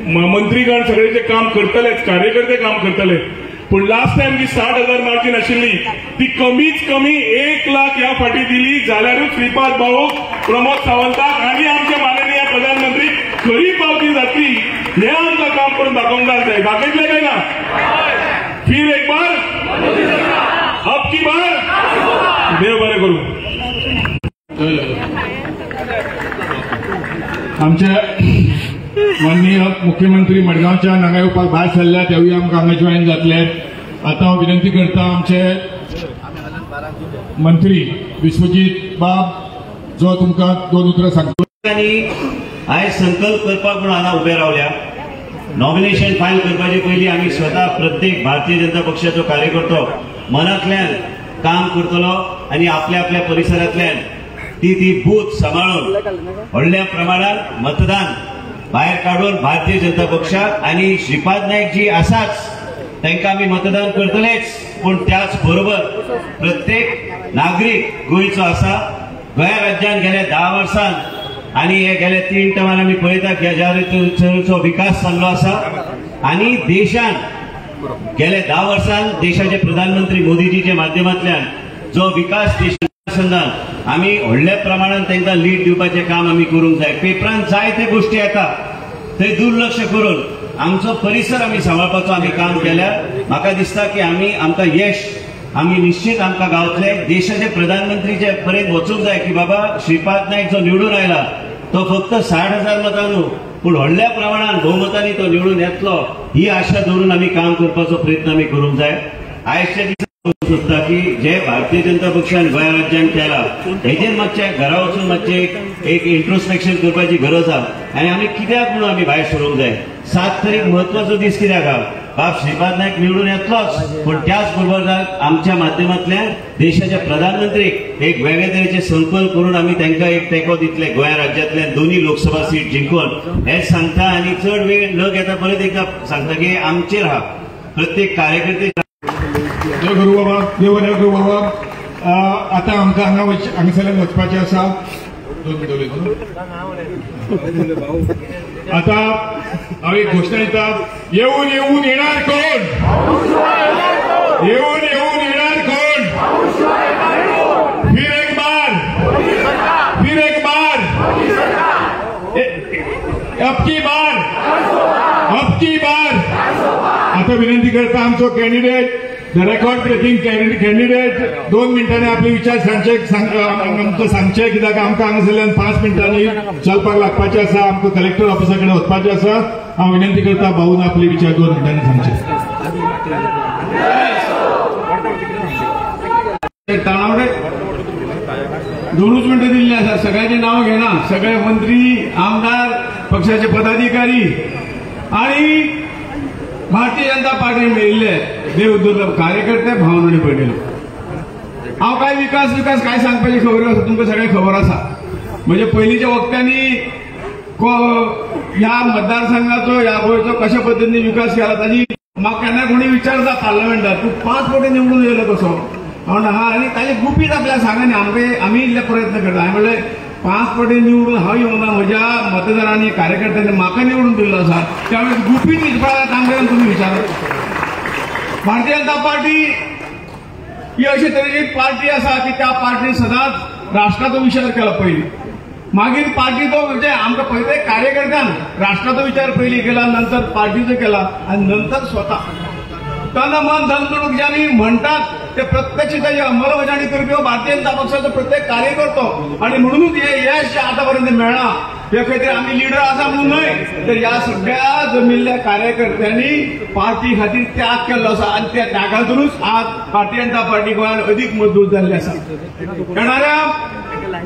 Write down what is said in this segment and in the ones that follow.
मंत्रीगण सगळेचे काम करतलेच, कार्यकर्ते काम करतले, पण लास्ट टाइम जी 60,000 मार्जिन आशिल्ली ती कमीच कमी 1 लाख ह्या फाटी दिली जाल्यारूच श्रीपाद भाऊ, प्रमोद सावंताक आणि आमचे माननीय प्रधानमंत्री खरी पावती जातली हे आमकां काम करून दाखोवंक जाय. दाखयतले काय ना? फिर एक बार, अब की बार, देव बरें करूं. आमचे माननीय मुख्यमंत्री मडगावच्या नव्या येवपाक भायर सरल्या तेवूय आमकां हांगा जॉईन जातले. आता हांव विनंती करता आमचे मंत्री विश्वजीत बाब जो तुमकां 2 उतरां सांगतलो. आयज संकल्प करपाक म्हणून हांगा उबे रावल्या. नॉमिनेशन फायल करपाचे पयलीं आमी स्वता प्रत्येक भारतीय जनता पक्षाचो कार्यकर्तो मनांतल्यान काम करतलो आनी आपल्या आपल्या परिसरांतल्यान ती बूथ सांबाळून व्हडल्या प्रमाणात मतदान भायर काढून भारतीय जनता पक्षाक आणि श्रीपाद नाईक जी आसाच तांकां आमी मतदान करतलेच, पण त्याच बरोबर प्रत्येक नागरीक गोंयचो आसा. गोंया राज्यान गेल्या 10 वर्षांत आणि हे गेल्या 3 टर्मान आमी पळयता की ह्या रितीचो विकास जाल्लो आसा आणि देशान गेल्या 10 वर्षांत देशाचे प्रधानमंत्री मोदीजीच्या माध्यमांतल्यान जो विकास देशांत आमी व्हडल्या प्रमाणात तांकां लीड दिवपाचें काम आमी करूंक जाय. पेपरांत जायते गोष्टी येता थंय दुर्लक्ष करून आमचो परिसर आमी सांबाळपाचो आमी काम केल्यार म्हाका दिसता की आमकां यश आमी निश्चित आमकां गावतले. देशाचे प्रधानमंत्रीचे पर्यंत वचूंक जाय की बाबा श्रीपाद नाईक जो निवडून आयला तो फक्त 60,000 मतां न्हू पूण व्हडल्या प्रमाणात बहुमतांनी तो निवडून येतलो ही आशा धरून आमी काम करपाचो प्रयत्न आमी करूंक जाय. आयजच्या दिसा सोदता की जे भारतीय जनता पक्षान गोंया राज्यान केला हेजेर मातशें घरा वचून मातशें एक इंट्रोस्पेक्शन करपाची गरज आसा आनी आमी कित्याक म्हणून आमी भायर सरूंक जाय. 7 तारीख म्हत्वाचो दीस कित्याक आहा? बाब श्रीपाद नाईक निवडून येतलोच, पण त्याच बरोबर आमच्या माध्यमांतल्यान देशाच्या प्रधानमंत्रीक एक वेगळे तरेचे संकल्प करून आमी तांकां एक तेंको दितले गोंया राज्यांतल्यान 2 लोकसभा सीट जिंकून हें सांगता. आनी चड वेळ न घेता परत एकदा सांगता की आमचेर आहा प्रत्येक कार्यकर्ते. देव करूं बाबा, देव बरें करूं बाबा. आतां आमकां हांगासरल्यान वचपाचें आसा. 2 मिनटां उलयता. आता हांव एक घोशणा दिता. येऊन येऊन येणार कोण? येऊन येऊन येणार कोण? फिर एक बार, फिर एक बार, अब की बार, अब की बार. आता विनंती करता आमचो candidate the record breaking candidate 2 मिनटांनी आपले विचार सांगचे कित्याक आमकां हांगासरल्यान 5 मिनटांनी चलपाक लागपाचें आसा. आमकां कलेक्टर ऑफिसा कडेन वचपाचें आसा. हांव विनंती करता भाऊन आपले विचार 2 मिनटांनी सांगचे. ताणावडे 2च मिनटां दिल्ली आसा. सगळ्यांची नांव घेना. सगळे मंत्री, आमदार, पक्षाचे पदाधिकारी आणि भारतीय जनता पार्टीन मेळिल्ले देव दुर्लभ कार्यकर्ते भावनांनी पडलेले. हांव काय विकास काय सांगपाची खबर आसा तुमकां सगळ्यांक खबर आसा. म्हणजे पयलींच्या वक्त्यांनी ह्या मतदारसंघाचो ह्या गोंयचो कशा पद्दतीन विकास केला ताजी म्हाका केन्ना कोणी विचारता पार्लमेंटात तूं 5 फावटी निवडून येयलो कसो. हांव म्हणटा हा आनी ताजे गुपीत आपल्याक सांगा न्ही. आमी इल्ले प्रयत्न करता. हांवें म्हणलें 5 फावटी निवडून हांव येवंक ना. म्हज्या मतदारांनी कार्यकर्त्यांनी म्हाका निवडून दिल्लो आसा. त्यावेळेस गुपीत निजपणान काम करून तुमी विचारात. भारतीय जनता पार्टी ही अशे तरेची पार्टी आसा की त्या पार्टीन सदांच राष्ट्राचो विचार केला पयलीं. मागीर पार्टीचो म्हणजे आमकां पळयता कार्यकर्त्यान राष्ट्राचो विचार पयलीं केला, नंतर पार्टीचो केला आणि नंतर स्वता तन मन धन करून जे आमी म्हणटात ते प्रत्यक्ष ताची अंमलबजावणी करपी भारतीय जनता पक्षाचो प्रत्येक कार्यकर्तो. आणि म्हणूनच हे यश जे आतापर्यंत मेळ्ळां ते खातीर आमी लिडर आसा म्हणून न्हय तर ह्या सगळ्या जमिल्ल्या कार्यकर्त्यांनी पार्टी खातीर त्याग केल्लो आसा आनी त्या त्यागातूनच आज भारतीय जनता पार्टी गोंयांत अदीक मजबूत जाल्ली आसा. येणाऱ्या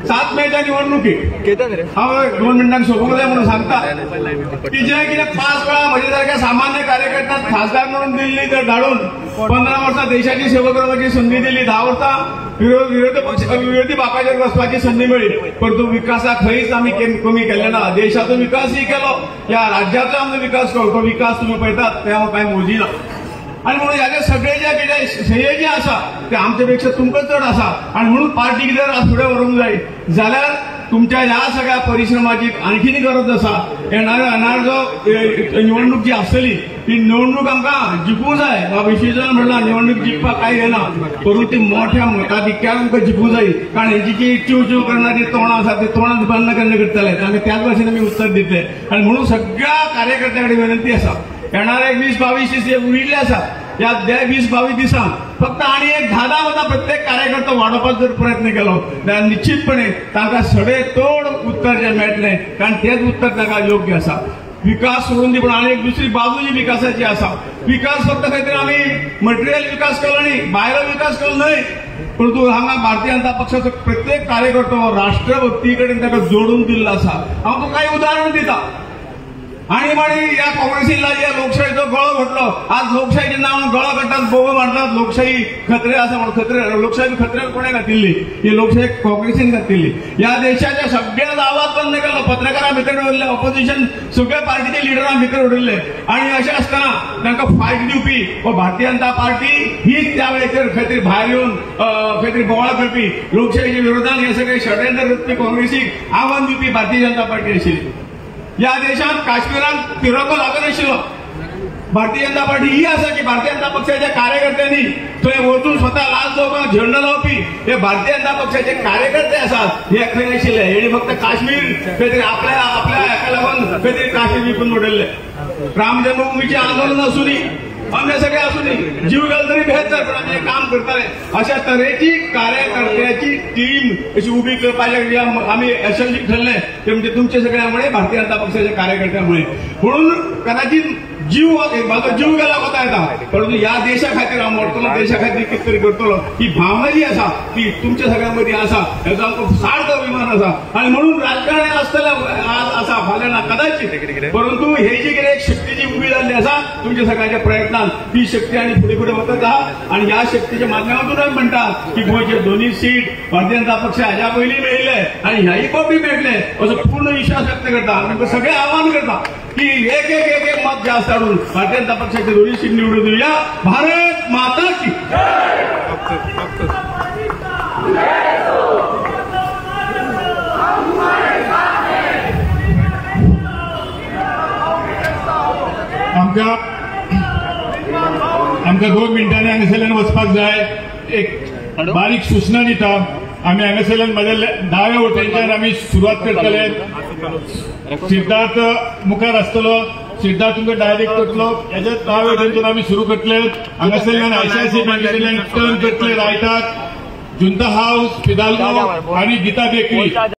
7 मेच्या निवडणुकीक हांव 2 मिनटांक सोंपूंक जाय म्हणून सांगता की जे कितें 5 वेळा म्हजे सारख्या सामान्य कार्यकर्त्यांक खासदार म्हणून दिल्ली तर धाडून 15 वर्सां देशाची सेवा करपाची संदी दिली, 10 वर्सां विरोधी बापाचेर बसपाची संदी मेळ्ळी, पण तो विकासाक खंयच आमी कमी केले ना. देशाचो विकासय केलो, ह्या राज्याचो आमचो विकास केलो. तो विकास तुमी पळयतात ते हांव कांय मोजिना. आणि म्हणून ह्याचे सगळे जे कितें श्रेय आसा ते आमचे पेक्षा तुमकां चड आसा. आणि म्हणून पार्टी कितें फुडें व्हरूंक जाय जाल्यार तुमच्या ह्या सगळ्या परिश्रमाची आणखीन गरज आसा. येणार जो निवडणूक जी आसतली ती निवडणूक आमकां जिखूंक जाय. विश्वेश्वर म्हणला निवडणूक जिखपाक काय येना, परंतु ती मोठ्या मताधिक्यान आमकां जिखूंक जाय. कारण हेची जी चिव चिव करणारी तोंडां आसा ते तोंडात बंद केन्ना करतले तांकां त्याच भाशेन आमी उत्तर दितले. आनी म्हणून सगळ्या कार्यकर्त्यां कडेन विनंती आसा, येणारे 20-22 दीस उरिल्ले आसा. या 20-22 दिसांत फक्त आणि एक 10 मतां प्रत्येक कार्यकर्तो वाडोवपाचो जर प्रयत्न केलो जाल्यार निश्चितपणे तांकां सडेतोड उत्तर जे मेळटलें, कारण तेच उत्तर तांकां योग्य आसा. विकास सोडून दी, पण आणि एक दुसरी बाजू जी विकासाची आसा. विकास फक्त खंय तरी आमी मटेरियल विकास केलो न्ही, भायलो विकास केलो न्हय, परंतु हांगा भारतीय जनता पक्षाचो प्रत्येक कार्यकर्तो राष्ट्रभक्ती कडेन ताका जोडून दिल्लो आसा. हांव तुका काही उदाहरण दिता. आणि या काँग्रेसीला या लोकशाहीचो गळो घटलो. आज लोकशाहीच्या नांवान गळो घडटात, बोबो मारतात. लोकशाही खत्रे आसा म्हणून खत्रे लोकशाही खत्र्यार कोणे घातिल्ली? ही लोकशाही काँग्रेसीन घातिल्ली. या देशाच्या सगळ्याच आवाज बंद केलो, पत्रकारां भितर उरले, ऑपोजिशन सगळ्या पार्टीचे लिडरां भितर उरले. आणि अशें आसतना तांकां फायट दिवपी भारतीय जनता पार्टी हीच त्या वेळेचेर खंय तरी भायर येवन खंय तरी बोवाळ करपी, लोकशाहीच्या विरोधात हे सगळे षडयंत्र रचपी काँग्रेसीक आव्हान दिवपी भारतीय जनता पार्टी आशिल्ली. या देशात काश्मीरात तिरंगो लागनाशिल्लो. भारतीय जनता पार्टी ही आसा की भारतीय जनता पक्षाच्या कार्यकर्त्यांनी थंय वचून स्वता लाल चौकात झेंडो लावपी हे भारतीय जनता पक्षाचे कार्यकर्ते आसात. हे खंय नाशिल्ले. हेणी फक्त काश्मीर खंय तरी आपल्या हाका लागून खंय तरी काश्मीर विकून उडयल्ले. राम जन्मभूमीचे आंदोलन आसूं दी, आमचे सगळे आसूं दी, जीव गेलो तरी बेहतर, पण आमी काम करताले. अशा तरेची कार्यकर्त्याची टीम अशी उभी करपाचे आमी यशस्वी ठरले ते म्हणजे तुमचे सगळ्यामुळे भारतीय जनता पक्षाच्या कार्यकर्त्यामुळे. म्हणून कदाचित माझा जीव गेला कोता येता, परंतु या देशा खातीर हांव मरतलो, देशा खातीर कितें तरी करतलो ही भावना जी आसा ती तुमच्या सगळ्यां मदीं आसा. हेचो आमकां सार्थ अभिमान आसा. आणि म्हणून राजकारणात आसतलें आसा फाल्यां ना कदाचित, परंतु हे जी कितें एक शक्ती जी उभी जाल्ली आसा तुमच्या सगळ्यांच्या प्रयत्नान ती शक्ती आनी फुडें फुडें वचत आहा. आणि ह्या शक्तीच्या माध्यमातून आमी म्हणटात की गोंयचे दोन्ही सीट भारतीय जनता पक्ष हाच्या पयलीं मेळिल्ले आणि ह्याही फावटी मेळटले असो पूर्ण विश्वास व्यक्त करता. आमी सगळे आव्हान करता की एक मत जास्त काढून भारतीय जनता पक्षाचे दोन्ही सीट निवडून देऊया. भारत माता की आमकां 2 मिनटांनी हांगासरल्यान वचपाक जाय. एक बारीक सूचना दिता. आमी हांगासरल्यान माझ्या 10व्या वटेच्यान आमी सुरवात करतले. सिद्धार्थ मुखार आसतलो. सिद्धार्थ तुमकां डायरेक्ट करतलो. हेच्या 10व्या वटेच्यान आमी सुरू करतले. हांगासरल्यान ICICI बँकेतल्यान टर्न करतले रायटाक. जुंता हाऊस, फिदाल्गो आणि गीता बेकरी.